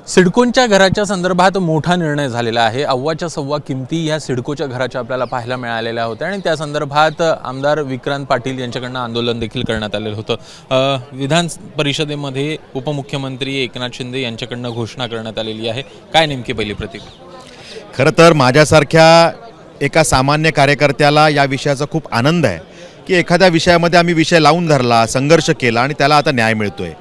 सिडकोंच्या घराच्या संदर्भात मोठा निर्णय झालेला आहे। अव्वाच्या सव्वा किमती या सिडकोच्या घराच्या आपल्याला पाहायला मिळालेल्या होत्या आणि त्या संदर्भात आमदार विक्रांत पाटील यांच्याकडून आंदोलन देखील करण्यात आलेलं होतं। विधान परिषदेमध्ये उपमुख्यमंत्री एकनाथ शिंदे यांच्याकडून घोषणा करण्यात आलेली आहे। काय नेमकी पहिली प्रतिक्रिया? खरं तर माझ्यासारख्या एका सामान्य कार्यकर्त्याला या विषयाचा खूप आनंद आहे की एखाद्या विषयामध्ये आम्ही विषय लावून धरला, संघर्ष केला आणि त्याला आता न्याय मिळतोय।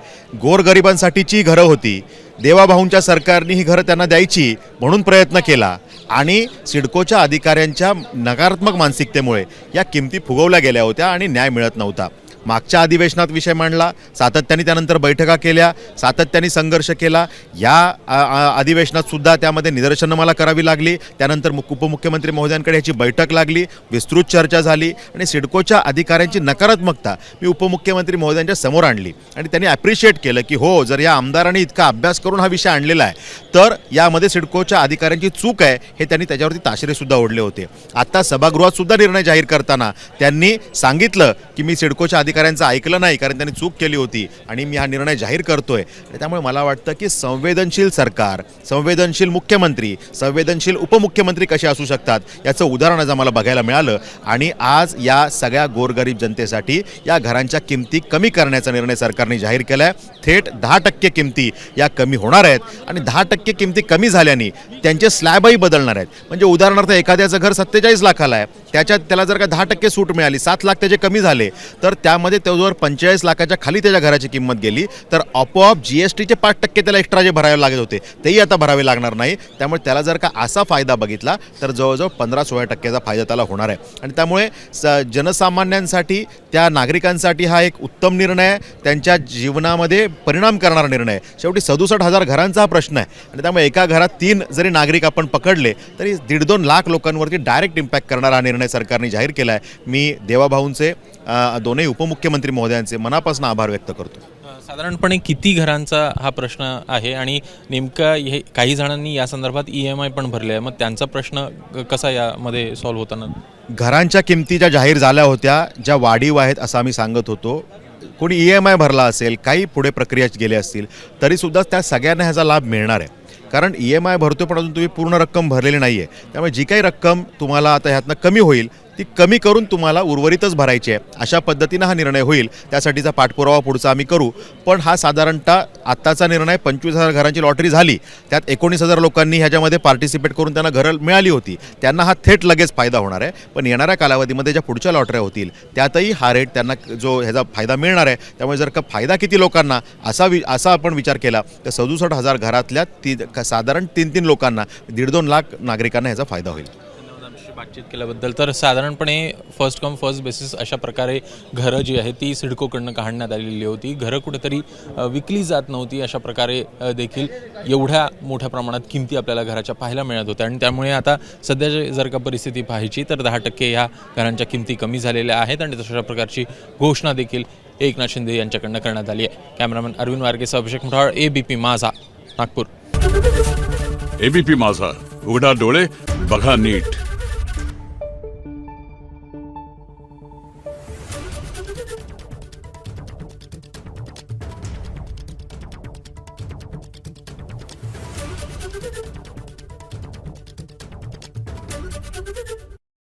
गोरगरिबांसाठीची घरं होती, देवाभाऊंच्या सरकारने ही घरं त्यांना द्यायची म्हणून प्रयत्न केला आणि सिडकोच्या अधिकाऱ्यांच्या नकारात्मक मानसिकतेमुळे या किमती फुगवल्या गेल्या होत्या आणि न्याय मिळत नव्हता। मागच्या अधिवेशनात विषय मांडला, सातत्याने त्यानंतर बैठका केल्या, सातत्याने संघर्ष केला। या अधिवेशनात सुद्धा त्यामध्ये निदर्शनं मला करावी लागली। त्यानंतर उपमुख्यमंत्री महोदयांकडे याची बैठक लागली, विस्तृत चर्चा झाली आणि सिडकोच्या अधिकाऱ्यांची नकारात्मकता मी उपमुख्यमंत्री महोदयांच्या समोर आणली आणि त्यांनी ॲप्रिशिएट केलं की हो, जर या आमदारांनी इतका अभ्यास करून हा विषय आणलेला आहे तर यामध्ये सिडकोच्या अधिकाऱ्यांची चूक आहे हे त्यांनी त्याच्यावरती ताशेरेसुद्धा ओढले होते। आता सभागृहात सुद्धा निर्णय जाहीर करताना त्यांनी सांगितलं की मी सिडकोच्या अधिकाऱ्यांचं ऐकलं नाही, कारण त्यांनी चूक केली होती आणि मी हा निर्णय जाहीर करतोय। त्यामुळे मला वाटतं की संवेदनशील सरकार, संवेदनशील मुख्यमंत्री, संवेदनशील उपमुख्यमंत्री कसे असू शकतात याचं उदाहरण आज आम्हाला बघायला मिळालं आणि आज या सगळ्या गोरगरीब जनतेसाठी या घरांच्या किमती कमी करण्याचा निर्णय सरकारने जाहीर केला आहे। थेट 10% किमती या कमी होणार आहेत आणि 10% किमती कमी झाल्याने त्यांचे स्लॅबही बदलणार आहेत। म्हणजे उदाहरणार्थ एखाद्याचं घर 47 लाखाला आहे, त्याला जर का 10% सूट मिळाली, 7 लाख त्याचे कमी झाले तर त्यामध्ये जर 45 लाखाच्या खाली त्याच्या घराची किंमत गेली तर आपोआप GSTचे 5% त्याला एक्स्ट्रा जे भरावे लागत होते तेही आता भरावे लागणार नाही। त्यामुळे त्याला जर का असा फायदा बघितला तर जवळजवळ 15-16% फायदा त्याला होणार आहे आणि त्यामुळे जनसामान्यांसाठी, त्या नागरिकांसाठी हा एक उत्तम निर्णय आहे, त्यांच्या जीवनामध्ये परिणाम करणारा निर्णय आहे। शेवटी 67,000 घरांचा हा प्रश्न आहे आणि त्यामुळे एका घरात 3 जरी नागरिक आपण पकडले तरी 1.5-2 लाख लोकांवरती डायरेक्ट इम्पॅक्ट करणारा हा निर्णय सरकारने जाहीर केला आहे। मी देवाभाऊंचे, दोन्ही उपमुख्यमंत्री महोदयांचे मनापासून आभार व्यक्त करतो। साधारणपणे किती घरांचा हा प्रश्न आहे आणि नेमका हे काही जणांनी या संदर्भात EMI पण भरले आहे, मग त्यांचा प्रश्न कसा यामध्ये सॉल्व्ह होताना? घरांच्या किमती ज्या जाहीर झाल्या होत्या, ज्या वाढीव आहेत असं आम्ही सांगत होतो, कोणी EMI भरला असेल, काही पुढे प्रक्रिया गेली असतील तरीसुद्धा त्या सगळ्यांना ह्याचा लाभ मिळणार आहे। कारण EMI भरतो पण अजून तुम्ही पूर्ण रक्कम भरलेली नाही आहे। त्यामुळे जी काही रक्कम तुम्हाला आता ह्यातनं कमी होईल ती कमी करून तुम्हाला उर्वरितच भरायची आहे, अशा पद्धतीनं हा निर्णय होईल। त्यासाठीचा पाठपुरावा पुढचा आम्ही करू। पण हा साधारणतः आत्ताचा निर्णय 25,000 घरांची लॉटरी झाली, त्यात 19,000 लोकांनी ह्याच्यामध्ये पार्टिसिपेट करून त्यांना घरं मिळाली होती, त्यांना हा थेट लगेच फायदा होणार आहे। पण येणाऱ्या कालावधीमध्ये ज्या पुढच्या लॉटऱ्या होतील त्यातही हा रेट त्यांना जो ह्याचा फायदा मिळणार आहे। त्यामुळे जर का फायदा किती लोकांना असा आपण विचार केला तर 67,000 घरातल्या साधारण 3-3 लोकांना, 1.5-2 लाख नागरिकांना ह्याचा फायदा होईल। बातचीत केल्याबद्दल। तर साधारणपणे फर्स्ट कम फर्स्ट बेसिस अशा प्रकारे घरं जी आहे ती सिडकोकडनं काढण्यात आलेली होती, घरं कुठेतरी विकली जात नव्हती, अशा प्रकारे देखील एवढ्या मोठ्या प्रमाणात किमती आपल्याला घराच्या पाहायला मिळत होत्या आणि त्यामुळे आता सध्याची जर का परिस्थिती पाहायची तर 10% ह्या घरांच्या किमती कमी झालेल्या आहेत आणि तशा प्रकारची घोषणा देखील एकनाथ शिंदे यांच्याकडनं करण्यात आली आहे। कॅमेरामॅन अरविंद वारकेसह अभिषेक मुठाळ, ABP माझा, नागपूर। ABP माझा, उघडा डोळे बघा नीट।